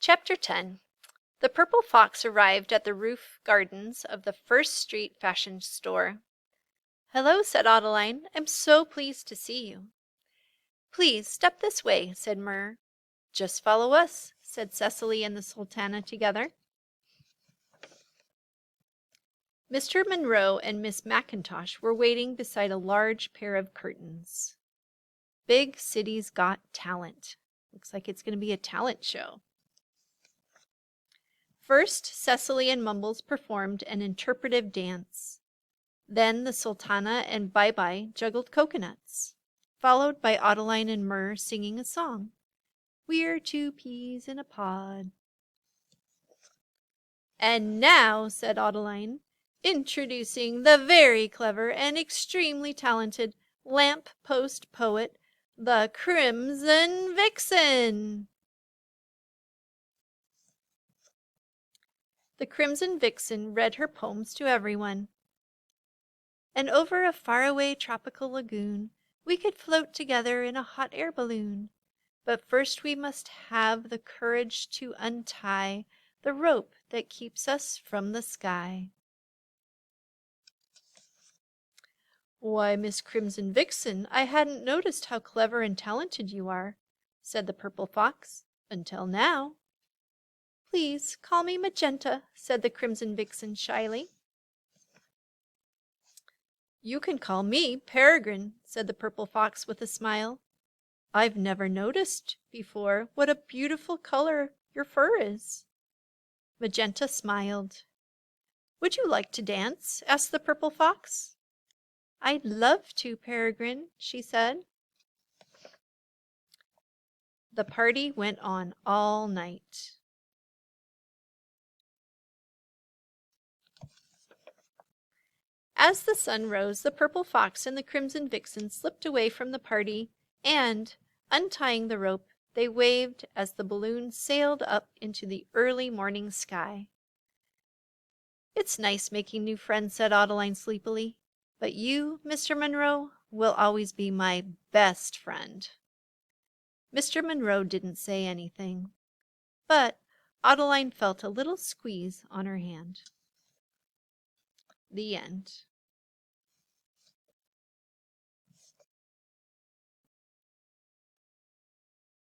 Chapter 10. The Purple Fox arrived at the roof gardens of the First Street fashion store. "Hello," said Adeline. "I'm so pleased to see you." "Please step this way," said Murr. "Just follow us," said Cecily and the Sultana together. Mr. Monroe and Miss McIntosh were waiting beside a large pair of curtains. Big City's Got Talent. Looks like it's going to be a talent show. First, Cecily and Mumbles performed an interpretive dance. Then the Sultana and Bye-Bye juggled coconuts, followed by Adeline and Murr singing a song. "We're two peas in a pod." "And now," said Adeline, "introducing the very clever and extremely talented lamp post poet, the Crimson Vixen." The Crimson Vixen read her poems to everyone. "And over a faraway tropical lagoon we could float together in a hot air balloon. But first we must have the courage to untie the rope that keeps us from the sky." "Why, Miss Crimson Vixen, I hadn't noticed how clever and talented you are," said the Purple Fox, "until now." "Please call me Magenta," said the Crimson Vixen shyly. "You can call me Peregrine," said the Purple Fox with a smile. "I've never noticed before what a beautiful color your fur is." Magenta smiled. "Would you like to dance?" asked the Purple Fox. "I'd love to, Peregrine," she said. The party went on all night. As the sun rose, the Purple Fox and the Crimson Vixen slipped away from the party and, untying the rope, they waved as the balloon sailed up into the early morning sky. "It's nice making new friends," said Adeline sleepily. "But you, Mr. Monroe, will always be my best friend." Mr. Monroe didn't say anything, but Adeline felt a little squeeze on her hand. The end.